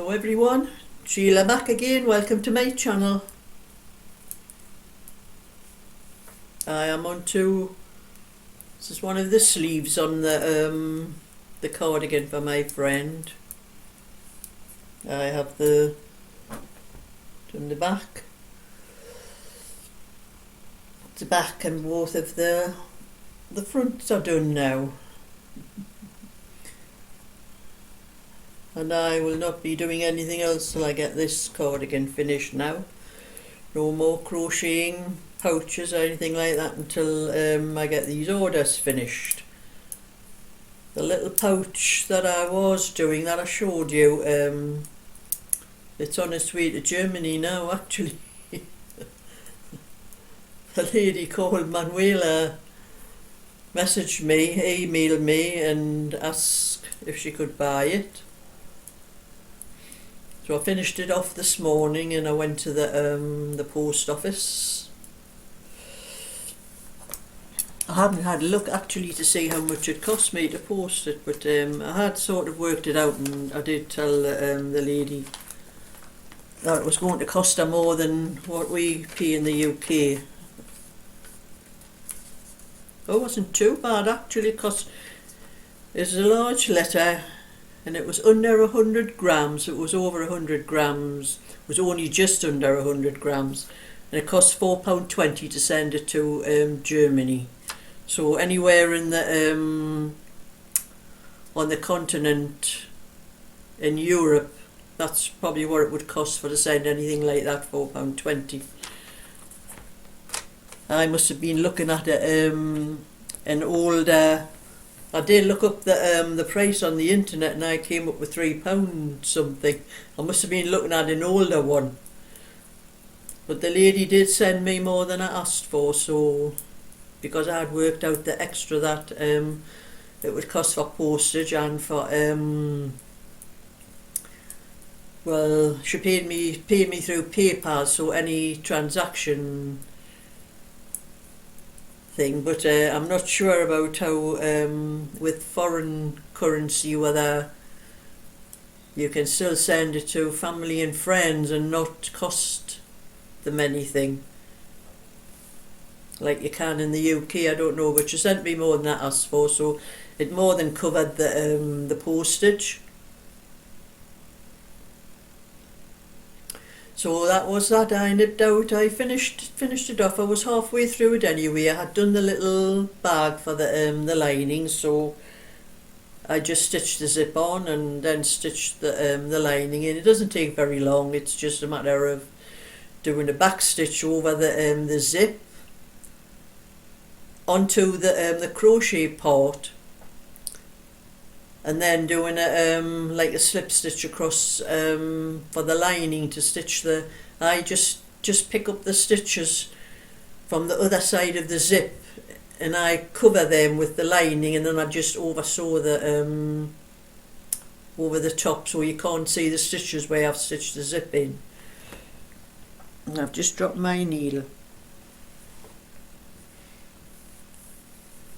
Hello everyone, Sheila back again. Welcome to my channel. I am on to, this is one of the sleeves on the cardigan for my friend. I have done the back and both of the fronts are done now. And I will not be doing anything else till I get this cardigan finished now. No more crocheting pouches or anything like that until I get these orders finished. The little pouch that I was doing, that I showed you, it's on its way to Germany now actually. The lady called Manuela messaged me, emailed me and asked if she could buy it. So I finished it off this morning and I went to the post office. I haven't had a look actually to see how much it cost me to post it, but I had sort of worked it out, and I did tell the lady that it was going to cost her more than what we pay in the UK. It wasn't too bad actually. It was a large letter and it was under 100 grams. It was over 100 grams. It was only just under 100 grams, and it cost £4.20 to send it to Germany. So anywhere in the on the continent in Europe, that's probably what it would cost for to send anything like that, £4.20. I must have been looking at an older. I did look up the price on the internet and I came up with £3 something. I must have been looking at an older one. But the lady did send me more than I asked for, so because I had worked out the extra that it would cost for postage and for well, she paid me through PayPal, so any transaction thing, but I'm not sure about how with foreign currency whether you can still send it to family and friends and not cost them anything like you can in the UK. I don't know, but she sent me more than I asked for, so it more than covered the postage. So that was that. I nipped out. I finished it off. I was halfway through it anyway. I had done the little bag for the lining, so I just stitched the zip on and then stitched the lining in. It doesn't take very long. It's just a matter of doing a back stitch over the zip onto the crochet part, and then doing a like a slip stitch across for the lining to stitch the. I just pick up the stitches from the other side of the zip and I cover them with the lining, and then I just oversew the over the top so you can't see the stitches where I've stitched the zip in. And I've just dropped my needle.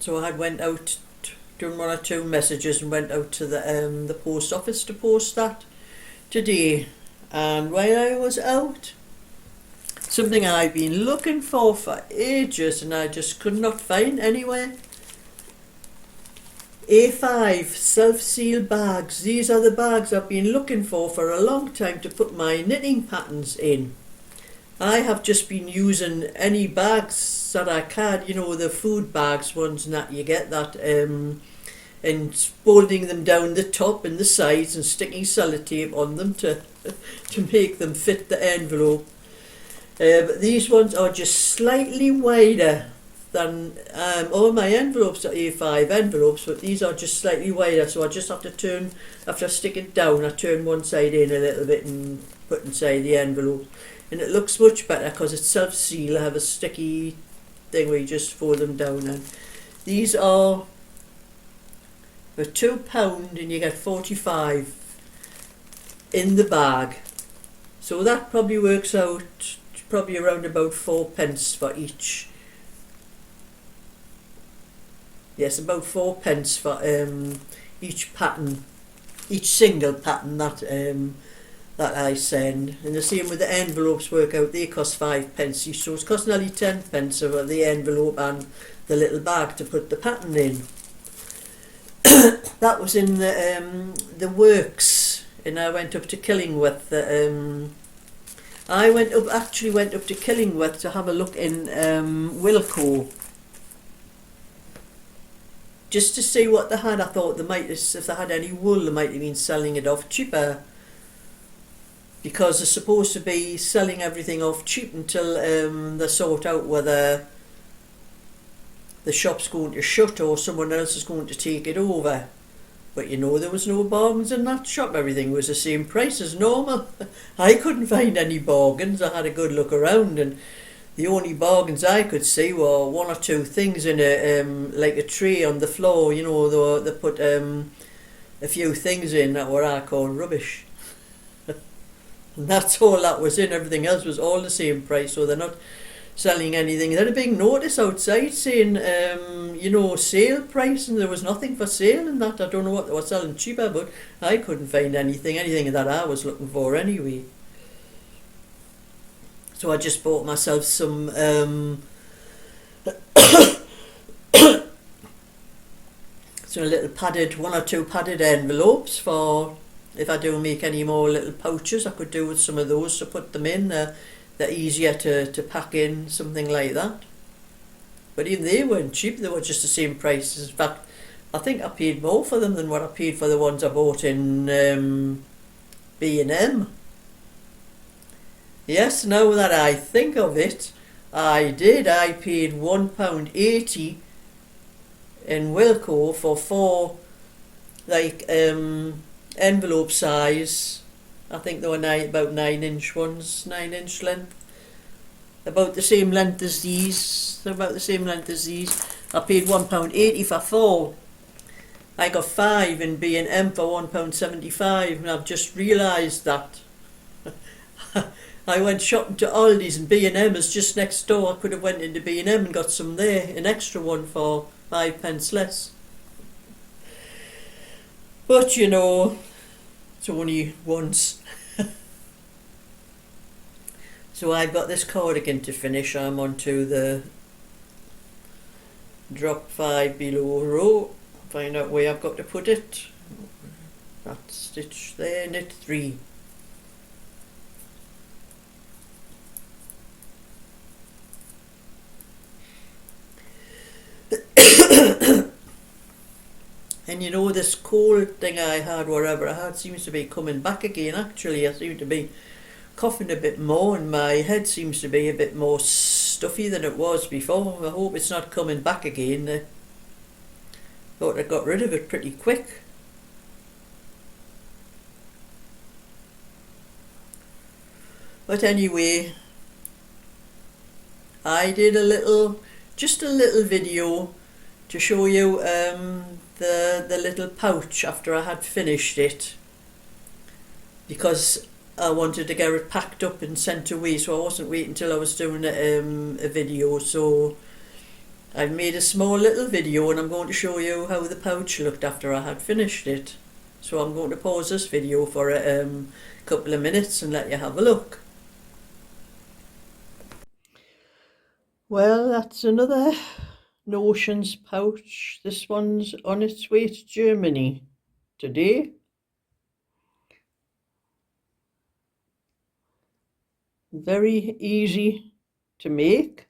So I went out, done one or two messages and went out to the post office to post that today. And while I was out, something I've been looking for ages and I just could not find anywhere. A5 self-seal bags. These are the bags I've been looking for a long time to put my knitting patterns in. I have just been using any bags that I can, you know, the food bags ones that you get that and folding them down the top and the sides and sticking sellotape on them to make them fit the envelope. But these ones are just slightly wider than all my envelopes are A5 envelopes, but these are just slightly wider, so I just have to turn, after I stick it down, I turn one side in a little bit and put inside the envelope. And it looks much better because it's self-seal. I have a sticky thing where you just fold them down, and these are for £2 and you get 45 in the bag. So that probably works out probably around about 4p for each. Yes, about 4p for each pattern, each single pattern that that I send. And the same with the envelopes work out, they cost 5p each, so it's cost nearly 10p of the envelope and the little bag to put the pattern in. That was in the works, and I went up to Killingworth. I actually went up to Killingworth to have a look in Wilko, just to see what they had. I thought they might, if they had any wool, they might have been selling it off cheaper, because they're supposed to be selling everything off cheap until they sort out whether the shop's going to shut or someone else is going to take it over. But you know, there was no bargains in that shop. Everything was the same price as normal. I couldn't find any bargains. I had a good look around, and the only bargains I could see were one or two things in a like a tray on the floor. You know, they put a few things in that were I call rubbish. And that's all that was in. Everything else was all the same price, so they're not selling anything. They had a big notice outside saying, you know, sale price, and there was nothing for sale in that. I don't know what they were selling cheaper, but I couldn't find anything that I was looking for anyway. So I just bought myself some some little padded, one or two padded envelopes for if I do make any more little pouches. I could do with some of those to put them in. They're easier to pack in, something like that. But even they weren't cheap. They were just the same price. In fact, I think I paid more for them than what I paid for the ones I bought in B&M. Yes, now that I think of it, I did. I paid £1.80 in Wilko for 4 like envelope size. I think they were about 9-inch ones, 9-inch length. About the same length as these. They're about the same length as these. I paid £1.80 for 4. I got 5 in B&M for £1.75, and I've just realised that. I went shopping to Aldi's, and B&M is just next door. I could have went into B&M and got some there, an extra one for 5p less. But you know, it's only once. So I've got this cardigan to finish. I'm on to the drop 5 below row. Find out where I've got to put it. That stitch there, knit 3. And you know, this cold thing I had, wherever I had, seems to be coming back again. Actually, I seem to be coughing a bit more, and my head seems to be a bit more stuffy than it was before. I hope it's not coming back again. I thought I got rid of it pretty quick. But anyway, I did just a little video to show you the little pouch after I had finished it, because I wanted to get it packed up and sent away, so I wasn't waiting until I was doing a video. So I've made a small little video, and I'm going to show you how the pouch looked after I had finished it. So I'm going to pause this video for a couple of minutes and let you have a look. Well, that's another Notions pouch. This one's on its way to Germany today. Very easy to make.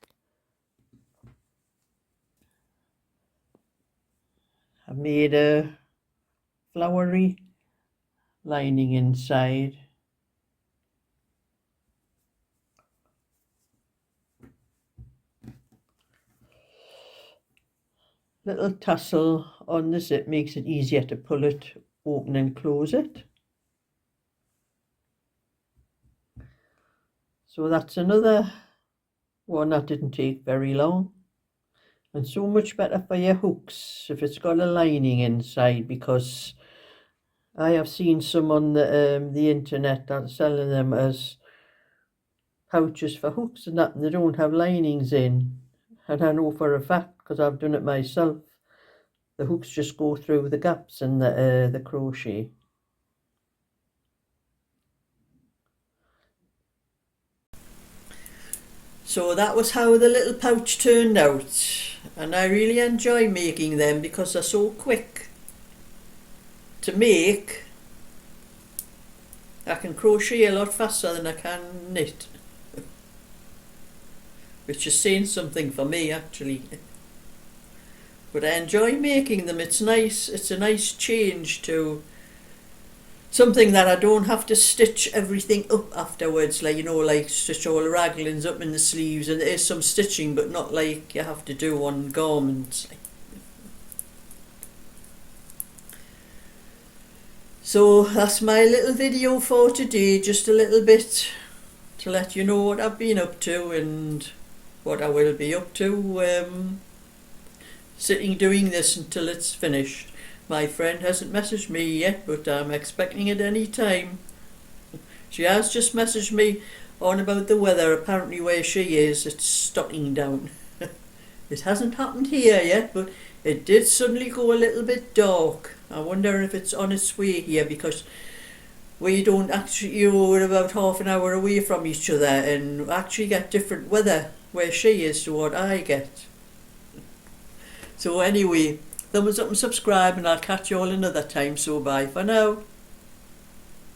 I made a flowery lining inside. Little tassel on the zip makes it easier to pull it open and close it. So that's another one that didn't take very long, and so much better for your hooks if it's got a lining inside, because I have seen some on the internet that are selling them as pouches for hooks and that, and they don't have linings in. And I know for a fact, because I've done it myself, the hooks just go through the gaps in the crochet. So that was how the little pouch turned out, and I really enjoy making them because they're so quick to make. I can crochet a lot faster than I can knit, which is saying something for me actually. But I enjoy making them. It's nice. It's a nice change to something that I don't have to stitch everything up afterwards, like, you know, like stitch all the raglings up in the sleeves, and there is some stitching, but not like you have to do on garments. So that's my little video for today, just a little bit to let you know what I've been up to and what I will be up to, sitting doing this until it's finished. My friend hasn't messaged me yet, but I'm expecting it any time. She has just messaged me on about the weather. Apparently where she is, it's stocking down. It hasn't happened here yet, but it did suddenly go a little bit dark. I wonder if it's on its way here, because we don't actually, you know, we're about half an hour away from each other and actually get different weather where she is to what I get. So anyway, thumbs up and subscribe, and I'll catch you all another time. So bye for now.